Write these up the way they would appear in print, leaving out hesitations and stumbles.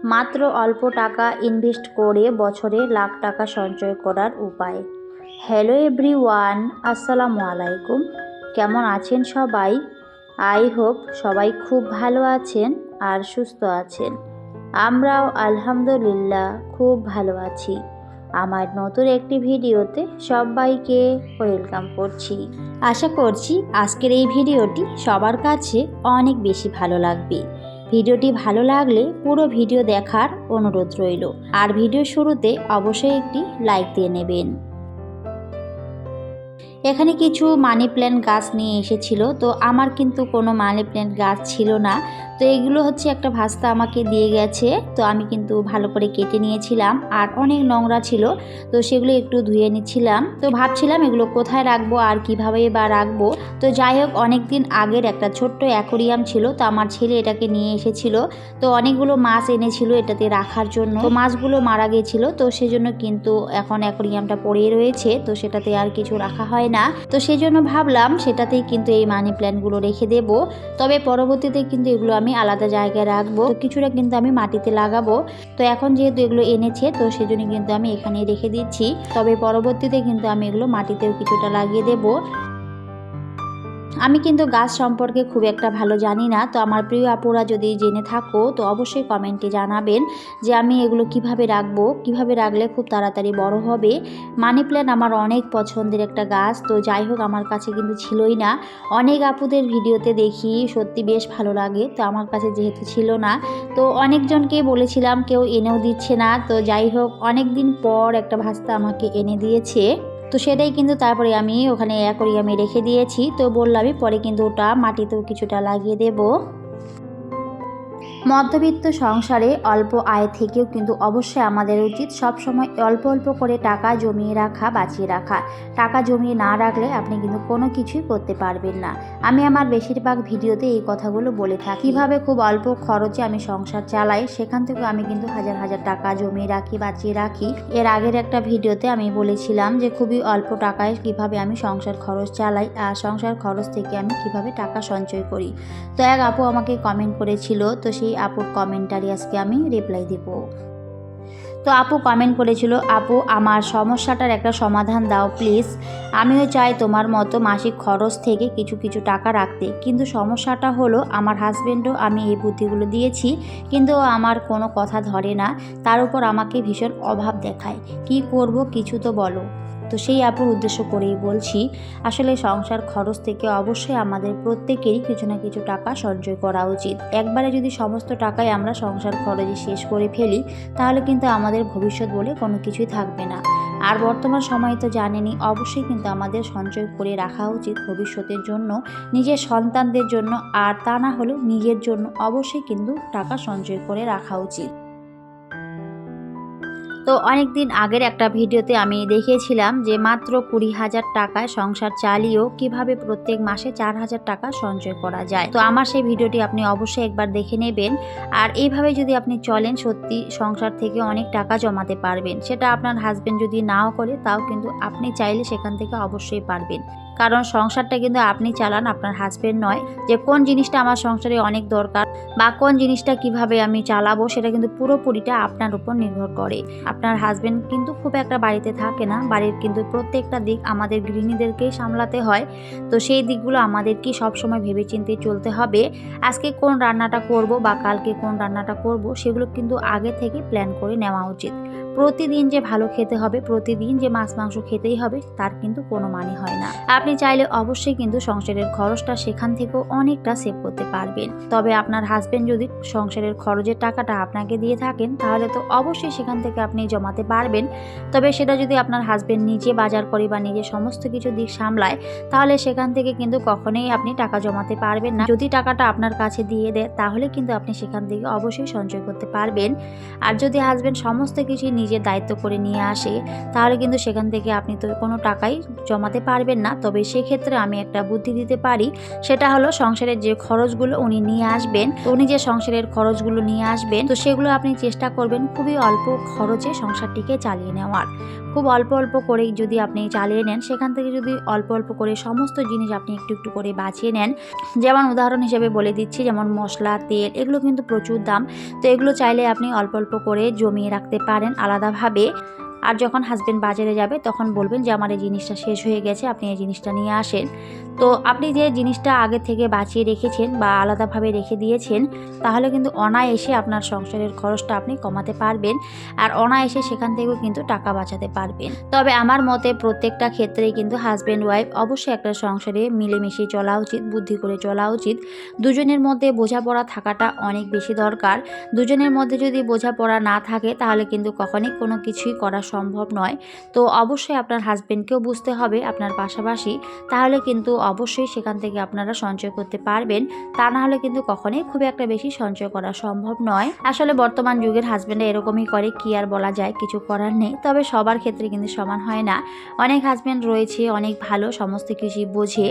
মাত্র অল্প টাকা ইনভেস্ট করে বছরে লাখ টাকা সঞ্চয় করার উপায়। হ্যালো এভরিওয়ান, আসসালামু আলাইকুম। কেমন আছেন সবাই? আই হোপ সবাই খুব ভালো আছেন আর সুস্থ আছেন। আমরাও আলহামদুলিল্লাহ খুব ভালো আছি। আমার নতুন একটি ভিডিওতে সবাইকে ওয়েলকাম করছি। আশা করছি আজকের এই ভিডিওটি সবার কাছে অনেক বেশি ভালো লাগবে। ভিডিওটি ভালো লাগলে পুরো ভিডিও দেখার অনুরোধ রইল, আর ভিডিও শুরুতে অবশ্যই একটি লাইক দিয়ে নেবেন। এখানে কিছু মানি প্ল্যান্ট গাছ নিয়ে এসেছিল, তো আমার কিন্তু কোনো মানি প্ল্যান্ট গাছ ছিল না। তো এগুলো হচ্ছে একটা ভাস্তা আমাকে দিয়ে গেছে, তো আমি কিন্তু ভালো করে কেটে নিয়েছিলাম। আর অনেক নোংরা ছিল, তো সেগুলো একটু ধুয়ে নিচ্ছিলাম। তো ভাবছিলাম এগুলো কোথায় রাখবো আর কিভাবে বা রাখবো। তো যাই হোক, অনেক দিন আগের একটা ছোট্ট অ্যাকোরিয়াম ছিল, তো আমার ছেলে এটাকে নিয়ে এসেছিল। তো অনেকগুলো মাছ এনেছিল এটাতে রাখার জন্য। তো মাছগুলো মারা গেছিল, তো সেজন্য কিন্তু এখন অ্যাকোরিয়ামটা পড়ে রয়েছে, তো সেটাতে আর কিছু রাখা হয় না। তো সেই জন্য ভাবলাম সেটাতেই কিন্তু এই মানি প্ল্যান্টগুলো রেখে দেব। তবে পরবর্তীতে কিন্তু এগুলো আমি আলাদা জায়গায় রাখবো, তো কিছুটা কিন্তু আমি মাটিতে লাগাবো। তো এখন যেহেতু এগুলো এনেছে, তো সেজন্য কিন্তু আমি এখানেই রেখে দিচ্ছি। তবে পরবর্তীতে কিন্তু আমি এগুলো মাটিতেও কিছুটা লাগিয়ে দেবো। আমি কিন্তু গাছ সম্পর্কে খুব একটা ভালো জানি না, তো আমার প্রিয় আপুরা যদি জেনে থাকো তো অবশ্যই কমেন্টে জানাবেন যে আমি এগুলো কিভাবে রাখবো, কিভাবে রাখলে খুব তাড়াতাড়ি বড় হবে। মানি প্ল্যান্ট আমার অনেক পছন্দের একটা গাছ, তো যাই হোক আমার কাছে কিন্তু ছিলই না। অনেক আপুদের ভিডিওতে দেখি সত্যি বেশ ভালো লাগে, তো আমার কাছে যেহেতু ছিল না, তো অনেকজনকেই বলেছিলাম, কেউ এনেও দিচ্ছে না। তো যাই হোক, অনেক দিন পর একটা ভাস্তা আমাকে এনে দিয়েছে, তো সেটাই কিন্তু তারপরে আমি ওখানে অ্যাকোরিয়ামে রেখে দিয়েছি। তো বললামই পরে কিন্তু ওটা মাটিতেও কিছুটা লাগিয়ে দেব। মধ্যবিত্ত সংসারে অল্প আয় থেকেও কিন্তু অবশ্যই আমাদের উচিত সবসময় অল্প অল্প করে টাকা জমিয়ে রাখা, বাঁচিয়ে রাখা। টাকা জমিয়ে না রাখলে আপনি কিন্তু কোনো কিছুই করতে পারবেন না। আমি আমার বেশিরভাগ ভিডিওতে এই কথাগুলো বলে থাকি। কীভাবে খুব অল্প খরচে আমি সংসার চালাই, সেখান থেকে আমি কিন্তু হাজার হাজার টাকা জমিয়ে রাখি, বাঁচিয়ে রাখি। এর আগের একটা ভিডিওতে আমি বলেছিলাম যে খুবই অল্প টাকায় কিভাবে আমি সংসার খরচ চালাই, আর সংসার খরচ থেকে আমি কিভাবে টাকা সঞ্চয় করি। তো এক আপু আমাকে কমেন্ট করেছিল, তো সেই আপুর কমেন্টারি আজকে আমি রিপ্লাই দেব। তো আপু কমেন্ট করেছিল, আপু আমার সমস্যাটার একটা সমাধান দাও প্লিজ। আমিও চাই তোমার মতো মাসিক খরচ থেকে কিছু কিছু টাকা রাখতে, কিন্তু সমস্যাটা হলো আমার হাজব্যান্ডও আমি এই বুদ্ধিগুলো দিয়েছি, কিন্তু আমার কোনো কথা ধরে না। তার উপর আমাকে ভীষণ অভাব দেখায়। কি করব কিছু তো বলো। তো সেই আপুর উদ্দেশ্য করেই বলছি, আসলে সংসার খরচ থেকে অবশ্যই আমাদের প্রত্যেকেরই কিছু না কিছু টাকা সঞ্চয় করা উচিত। একবারে যদি সমস্ত টাকাই আমরা সংসার খরচে শেষ করে ফেলি, তাহলে কিন্তু আমাদের ভবিষ্যৎ বলে কোনো কিছুই থাকবে না। আর বর্তমান সময়ে তো জানেনই, অবশ্যই কিন্তু আমাদের সঞ্চয় করে রাখা উচিত ভবিষ্যতের জন্য, নিজের সন্তানদের জন্য, আর তা না হলেও নিজের জন্য অবশ্যই কিন্তু টাকা সঞ্চয় করে রাখা উচিত। তো অনেক দিন আগের একটা ভিডিওতে আমি দেখিয়েছিলাম যে মাত্র 20,000 টাকায় সংসার চালিয়েও কিভাবে প্রত্যেক মাসে 4,000 টাকা সঞ্চয় করা যায়। তো আমার সেই ভিডিওটি আপনি অবশ্যই একবার দেখে নেবেন। আর এইভাবে যদি আপনি চলেন, সত্যি সংসার থেকে অনেক টাকা জমাতে পারবেন। সেটা আপনার হাজবেন্ড যদি নাও করে, তাও কিন্তু আপনি চাইলে সেখান থেকে অবশ্যই পারবেন। কারণ সংসারটা কিন্তু আপনি চালান, আপনার হাজবেন্ড নয়। যে কোন জিনিসটা আমার সংসারে অনেক দরকার বা কোন জিনিসটা কিভাবে আমি চালাবো, সেটা কিন্তু পুরোপুরিটা আপনার উপর নির্ভর করে। আপনার হাজবেন্ড কিন্তু খুব একটা বাড়িতে থাকে না, বাড়ির কিন্তু প্রত্যেকটা দিক আমাদের গৃহিণীদেরকেই সামলাতে হয়। তো সেই দিকগুলো আমাদেরকে সবসময় ভেবেচিন্তে চলতে হবে। আজকে কোন রান্নাটা করব বা কালকে কোন রান্নাটা করব, সেগুলো কিন্তু আগে থেকে প্ল্যান করে নেওয়া উচিত। প্রতিদিন যে ভালো খেতে হবে, প্রতিদিন যে মাছ মাংস খেতেই হবে, তার কিন্তু কোনো মানে হয় না। আপনি চাইলে অবশ্যই কিন্তু সংসারের খরচটা সেখান থেকেও অনেকটা সেভ করতে পারবেন। তবে আপনার হাজবেন্ড যদি সংসারের খরচের টাকাটা আপনাকে দিয়ে থাকেন, তাহলে তো অবশ্যই সেখান থেকে আপনি জমাতে পারবেন। তবে সেটা যদি আপনার হাজবেন্ড নিজে বাজার করে বা নিজে সমস্ত কিছু দিক সামলায়, তাহলে সেখান থেকে কিন্তু কখনোই আপনি টাকা জমাতে পারবেন না। যদি টাকাটা আপনার কাছে দিয়ে দেয়, তাহলে কিন্তু আপনি সেখান থেকে অবশ্যই সঞ্চয় করতে পারবেন। আর যদি হাজবেন্ড সমস্ত কিছু নিজের দায়িত্ব করে নিয়ে আসে, তাহলে কিন্তু সেখান থেকে আপনি তো কোনো টাকাই জমাতে পারবেন না। তবে সেক্ষেত্রে আমি একটা বুদ্ধি দিতে পারি, সেটা হলো সংসারের যে খরচগুলো উনি নিয়ে আসবেন, তো উনি যে সংসারের খরচগুলো নিয়ে আসবেন, তো সেগুলো আপনি চেষ্টা করবেন খুবই অল্প খরচে সংসারটিকে চালিয়ে নেওয়ার। খুব অল্প অল্প করে যদি আপনি চালিয়ে নেন, সেখান থেকে যদি অল্প অল্প করে সমস্ত জিনিস আপনি একটু একটু করে বাঁচিয়ে নেন, যেমন উদাহরণ হিসেবে বলে দিচ্ছি, যেমন মশলা, তেল, এগুলো কিন্তু প্রচুর দাম। তো এগুলো চাইলে আপনি অল্প অল্প করে জমিয়ে রাখতে পারেন আলাদাভাবে। আর যখন হাজবেন্ড বাজারে যাবে তখন বলবেন যে আমার এই জিনিসটা শেষ হয়ে গেছে, আপনি এই জিনিসটা নিয়ে আসেন। তো আপনি যে জিনিসটা আগে থেকে বাঁচিয়ে রেখেছেন বা আলাদাভাবে রেখে দিয়েছেন, তাহলে কিন্তু অনায়াসে আপনার সংসারের খরচটা আপনি কমাতে পারবেন, আর অনায়াসে সেখান থেকেও কিন্তু টাকা বাঁচাতে পারবেন। তবে আমার মতে প্রত্যেকটা ক্ষেত্রেই কিন্তু হাজব্যান্ড ওয়াইফ অবশ্যই একটা সংসারে মিলেমিশে চলা উচিত, বুদ্ধি করে চলা উচিত। দুজনের মধ্যে বোঝাপড়া থাকাটা অনেক বেশি দরকার। দুজনের মধ্যে যদি বোঝাপড়া না থাকে তাহলে কিন্তু কখনোই কোনো কিছুই করা সম্ভব নয়। তো অবশ্যই আপনার হাজব্যান্ডকেও বুঝতে হবে আপনার পাশাপাশি, তাহলে কিন্তু অবশ্যই সেখান থেকে আপনারা সঞ্চয় করতে পারবেন। তা না হলে কিন্তু কখনোই খুব একটা বেশি সঞ্চয় করা সম্ভব নয়। আসলে বর্তমান যুগের হাজব্যান্ড এরকমই করে, কি আর বলা যায়, কিছু করার নেই। তবে সবার ক্ষেত্রে কিন্তু সমান হয় না। অনেক হাজব্যান্ড রয়েছে অনেক ভালো, সমস্ত কিছুই বোঝে,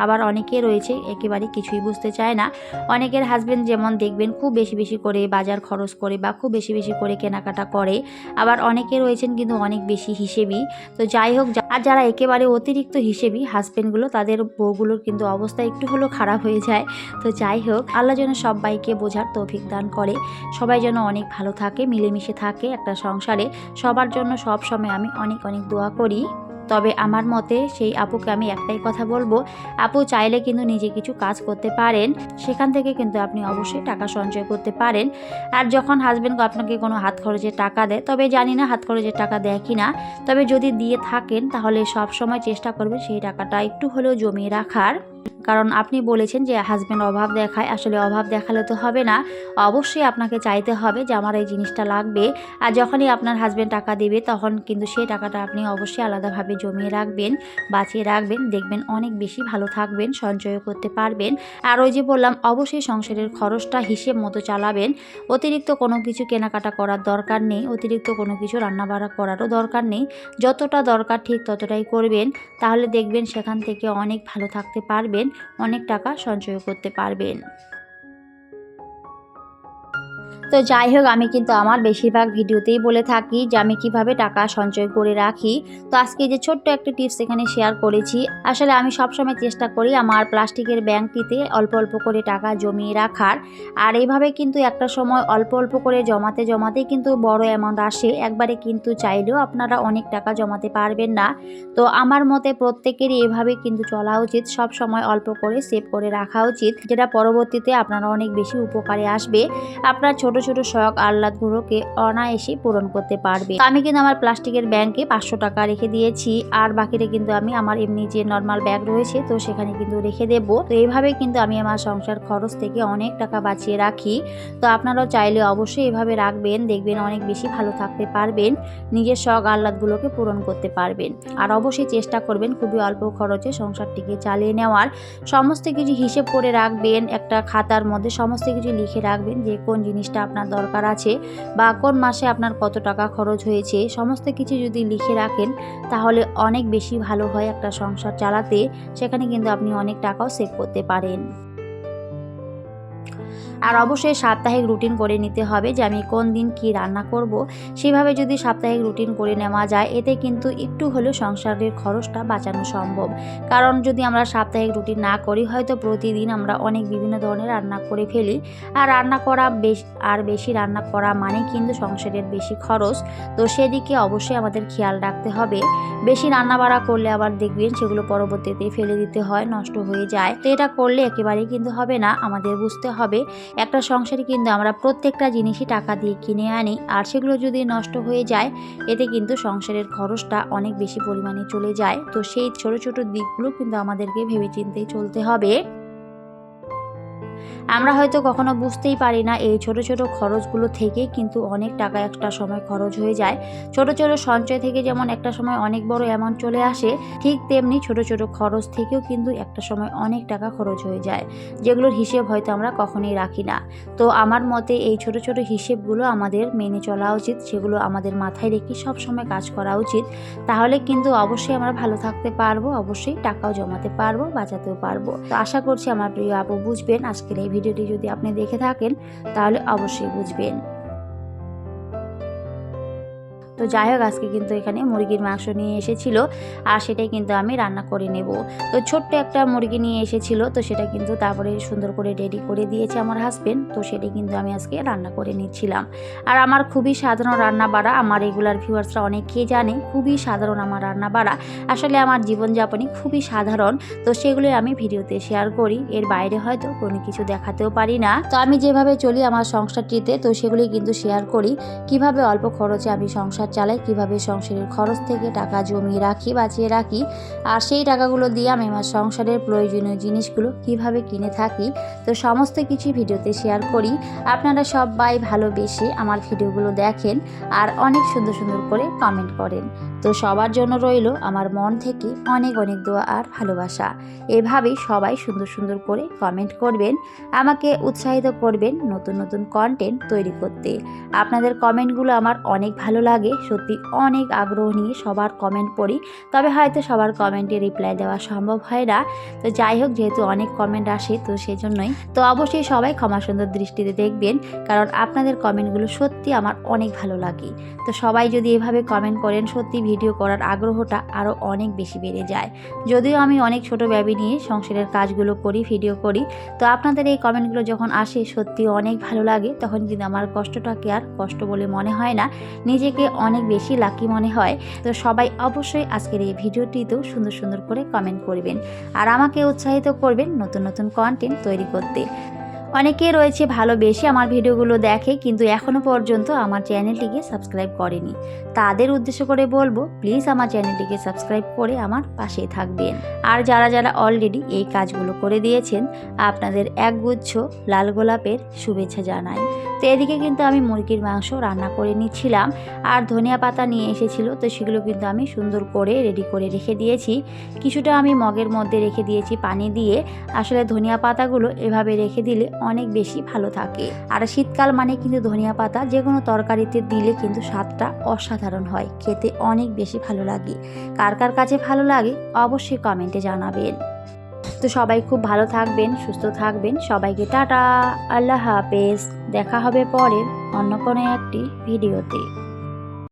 আবার অনেকে রয়েছে একেবারে কিছুই বুঝতে চায় না। অনেকের হাজব্যান্ড যেমন দেখবেন খুব বেশি বেশি করে বাজার খরচ করে বা খুব বেশি বেশি করে কেনাকাটা করে, আবার অনেকে রয়েছেন কিন্তু অনেক বেশি হিসেবি। তো যাই হোক, আর যারা একেবারে অতিরিক্ত হিসেবি হাজব্যান্ডগুলো, তাদের বউগুলোর কিন্তু অবস্থা একটু হলেও খারাপ হয়ে যায়। তো যাই হোক, আল্লাহ যেন সবাইকে বোঝার তৌফিক দান করে, সবাই যেন অনেক ভালো থাকে, মিলেমিশে থাকে একটা সংসারে। সবার জন্য সব সময় আমি অনেক অনেক দোয়া করি। তবে আমার মতে সেই আপুকে আমি একটাই কথা বলবো, আপু চাইলে কিন্তু নিজে কিছু কাজ করতে পারেন, সেখান থেকে কিন্তু আপনি অবশ্যই টাকা সঞ্চয় করতে পারেন। আর যখন হাজবেন্ড আপনাকে কোনো হাত খরচের টাকা দেয়, তবে জানি না হাত খরচের টাকা দেয় কি না, তবে যদি দিয়ে থাকেন তাহলে সব সময় চেষ্টা করবেন সেই টাকাটা একটু হলেও জমিয়ে রাখার। কারণ আপনি বলেছেন যে হাজব্যান্ড অভাব দেখায়, আসলে অভাব দেখালে তো হবে না, অবশ্যই আপনাকে চাইতে হবে যে আমার এই জিনিসটা লাগবে। আর যখনই আপনার হাজব্যান্ড টাকা দেবে তখন কিন্তু সেই টাকাটা আপনি অবশ্যই আলাদাভাবে জমিয়ে রাখবেন, বাঁচিয়ে রাখবেন, দেখবেন অনেক বেশি ভালো থাকবেন, সঞ্চয় করতে পারবেন। আর ওই যে বললাম, অবশ্যই সংসারের খরচটা হিসেব মতো চালাবেন। অতিরিক্ত কোনো কিছু কেনাকাটা করার দরকার নেই, অতিরিক্ত কোনো কিছু রান্নাবাড়া করারও দরকার নেই। যতটা দরকার ঠিক ততটাই করবেন, তাহলে দেখবেন সেখান থেকে অনেক ভালো থাকতে পারবেন, অনেক টাকা সঞ্চয় করতে পারবেন। তো যাই হোক, আমি কিন্তু আমার বেশিরভাগ ভিডিওতেই বলে থাকি যে আমি কিভাবে টাকা সঞ্চয় করে রাখি। তো আজকে যে ছোট্ট একটা টিপস এখানে শেয়ার করেছি। আসলে আমি সবসময় চেষ্টা করি আমার প্লাস্টিকের ব্যাংকটিতে অল্প অল্প করে টাকা জমিয়ে রাখার। আর এইভাবে কিন্তু একটা সময় অল্প অল্প করে জমাতে জমাতেই কিন্তু বড় অ্যামাউন্ট আসে। একবারে কিন্তু চাইলেও আপনারা অনেক টাকা জমাতে পারবেন না। তো আমার মতে প্রত্যেকেরই এভাবে কিন্তু চলা উচিত, সব সময় অল্প করে সেভ করে রাখা উচিত, যেটা পরবর্তীতে আপনারা অনেক বেশি উপকারে আসবে। আপনার ছোট ছোট শখ আহ্লাদগুলোকে অনায়াসে পূরণ করতে পারবে। আমি কিন্তু আমার প্লাস্টিকের ব্যাংকে 500 টাকা রেখে দিয়েছি, আর বাকিটা কিন্তু আমি আমার এমনি যে নর্মাল ব্যাগ রয়েছে তো সেখানে কিন্তু রেখে দেব। তো এইভাবে কিন্তু আমি আমার সংসার খরচ থেকে অনেক টাকা বাঁচিয়ে রাখি। তো আপনারাও চাইলে অবশ্যই এভাবে রাখবেন, দেখবেন অনেক বেশি ভালো থাকতে পারবেন, নিজের শখ আহ্লাদগুলোকে পূরণ করতে পারবেন। আর অবশ্যই চেষ্টা করবেন খুবই অল্প খরচে সংসারটিকে চালিয়ে নেওয়ার। সমস্ত কিছু হিসেব করে রাখবেন, একটা খাতার মধ্যে সমস্ত কিছু লিখে রাখবেন যে কোন জিনিসটা আপনার দরকার আছে বা কোন মাসে আপনার কত টাকা খরচ হয়েছে, সমস্ত কিছু যদি লিখে রাখেন তাহলে অনেক বেশি ভালো হয় একটা সংসার চালাতে। সেখানে কিন্তু আপনি অনেক টাকাও সেভ করতে পারেন। আর অবশ্যই সাপ্তাহিক রুটিন করে নিতে হবে যে আমি কোন দিন কি রান্না করব। সেভাবে যদি সাপ্তাহিক রুটিন করে নেওয়া যায়, এতে কিন্তু একটু হলেও সংসারের খরচটা বাঁচানো সম্ভব। কারণ যদি আমরা সাপ্তাহিক রুটিন না করি, হয়তো প্রতিদিন আমরা অনেক বিভিন্ন ধরনের রান্না করে ফেলি। আর রান্না করা বেশি রান্না করা মানে কিন্তু সংসারের বেশি খরচ। তো সেদিকে অবশ্যই আমাদের খেয়াল রাখতে হবে। বেশি রান্না বাড়া করলে আবার দেখবেন সেগুলো পরবর্তীতে ফেলে দিতে হয়, নষ্ট হয়ে যায়। তো এটা করলে একেবারেই কিন্তু হবে না। আমাদের বুঝতে হবে একটা সংসারে কিন্তু আমরা প্রত্যেকটা জিনিসই টাকা দিয়ে কিনে আনি, আর সেগুলো যদি নষ্ট হয়ে যায় এতে কিন্তু সংসারের খরচটা অনেক বেশি পরিমাণে চলে যায়। তো সেই ছোট ছোট দিকগুলো কিন্তু আমাদেরকে ভেবেচিন্তেই চলতে হবে। আমরা হয়তো কখনো বুঝতেই পারি না এই ছোট ছোট খরচগুলো থেকে কিন্তু অনেক টাকা একটা সময় খরচ হয়ে যায়। ছোট ছোট সঞ্চয় থেকে যেমন একটা সময় অনেক বড় অ্যামাউন্ট চলে আসে, ঠিক তেমনি ছোট ছোট খরচ থেকেও কিন্তু একটা সময় অনেক টাকা খরচ হয়ে যায়, যেগুলোর হিসেব হয়তো আমরা কখনোই রাখি না। তো আমার মতে এই ছোট ছোট হিসেবগুলো আমাদের মেনে চলা উচিত, সেগুলো আমাদের মাথায় রেখে সব সময় কাজ করা উচিত। তাহলে কিন্তু অবশ্যই আমরা ভালো থাকতে পারবো, অবশ্যই টাকাও জমাতে পারবো, বাঁচাতেও পারবো। তো আশা করছি আমার প্রিয় আপু বুঝবেন। আজকের এই ভিডিওটি যদি আপনি দেখে থাকেন তাহলে অবশ্যই বুঝবেন। তো তো যাই হোক, আজকে কিন্তু এখানে মুরগির মাংস নিয়ে এসেছিল আর সেটাই কিন্তু আমি রান্না করে নেব। তো ছোট্ট একটা মুরগি নিয়ে এসেছিল, তো সেটা কিন্তু তারপরে সুন্দর করে রেডি করে দিয়েছে আমার হাজবেন্ড। তো সেটাই কিন্তু আমি আজকে রান্না করে নিচ্ছিলাম। আর আমার খুবই সাধারণ রান্না বাড়া, আমার রেগুলার ভিউয়ার্সরা অনেকেই জানে খুবই সাধারণ আমার রান্না বাড়া। আসলে আমার জীবনযাপনই খুবই সাধারণ, তো সেগুলোই আমি ভিডিওতে শেয়ার করি। এর বাইরে হয়তো কোনো কিছু দেখাতেও পারি না। তো আমি যেভাবে চলি আমার সংসারটিতে, তো সেগুলি কিন্তু শেয়ার করি। কিভাবে অল্প খরচে আমি সংসার চালাই, কিভাবে সংসারের খরচ থেকে টাকা জমিয়ে রাখি, বাঁচিয়ে রাখি, আর সেই টাকাগুলো দিয়ে আমি আমার সংসারের প্রয়োজনীয় জিনিসগুলো কিভাবে কিনে থাকি, তো সমস্ত কিছু ভিডিওতে শেয়ার করি। আপনারা সবাই ভালোবেসে আমার ভিডিওগুলো দেখেন আর অনেক সুন্দর সুন্দর করে কমেন্ট করেন। তো সবার জন্য রইল আমার মন থেকে অনেক অনেক দোয়া আর ভালোবাসা। এভাবেই সবাই সুন্দর সুন্দর করে কমেন্ট করবেন, আমাকে উৎসাহিত করবেন নতুন নতুন কন্টেন্ট তৈরি করতে। আপনাদের কমেন্টগুলো আমার অনেক ভালো লাগে, সত্যি অনেক আগ্রহ নিয়ে সবার কমেন্ট পড়ি, তবে হয়তো সবার কমেন্টে রিপ্লাই দেওয়া সম্ভব হয় না। তো যাই হোক, যেহেতু অনেক কমেন্ট আসে, তো সেজন্যই তো অবশ্যই সবাই ক্ষমা সুন্দর দৃষ্টিতে দেখবেন, কারণ আপনাদের কমেন্টগুলো সত্যি আমার অনেক ভালো লাগে। তো সবাই যদি এভাবে কমেন্ট করেন, সত্যি ভিডিও করার আগ্রহটা আরও অনেক বেশি বেড়ে যায়। যদিও আমি অনেক ছোট বেবি নিয়ে সংসারের কাজগুলো করি, ভিডিও করি, তো আপনাদের এই কমেন্টগুলো যখন আসে সত্যি অনেক ভালো লাগে। তখন কিন্তু আমার কষ্টটাকে আর কষ্ট বলে মনে হয় না, নিজেকে অনেক বেশি লাকি মনে হয়। তো সবাই অবশ্যই আজকের এই ভিডিওটিতেও সুন্দর সুন্দর করে কমেন্ট করবেন আর আমাকে উৎসাহিত করবেন নতুন নতুন কন্টেন্ট তৈরি করতে। অনেকে রয়েছে ভালোবেসে আমার ভিডিওগুলো দেখে, কিন্তু এখনও পর্যন্ত আমার চ্যানেলটিকে সাবস্ক্রাইব করেনি। তাদের উদ্দেশ্য করে বলবো, প্লিজ আমার চ্যানেলটিকে সাবস্ক্রাইব করে আমার পাশেই থাকবেন। আর যারা যারা অলরেডি এই কাজগুলো করে দিয়েছেন, আপনাদের একগুচ্ছ লাল গোলাপের শুভেচ্ছা জানাই। তো এদিকে কিন্তু আমি মুরগির মাংস রান্না করে নিচ্ছিলাম আর ধনিয়া পাতা নিয়ে এসেছিল, তো সেগুলো কিন্তু আমি সুন্দর করে রেডি করে রেখে দিয়েছি। কিছুটা আমি মগের মধ্যে রেখে দিয়েছি পানি দিয়ে। আসলে ধনিয়া পাতাগুলো এভাবে রেখে দিলে অনেক বেশি ভালো থাকে। আর শীতকাল মানে কিন্তু ধনিয়া পাতা যে কোনো তরকারিতে দিলে কিন্তু স্বাদটা অসাধারণ হয়, খেতে অনেক বেশি ভালো লাগে। কার কার কাছে ভালো লাগে অবশ্যই কমেন্টে জানাবেন। তো সবাই খুব ভালো থাকবেন, সুস্থ থাকবেন। সবাইকে টাটা, আল্লাহ হাফেজ। দেখা হবে পরের অন্য কোনো একটি ভিডিওতে।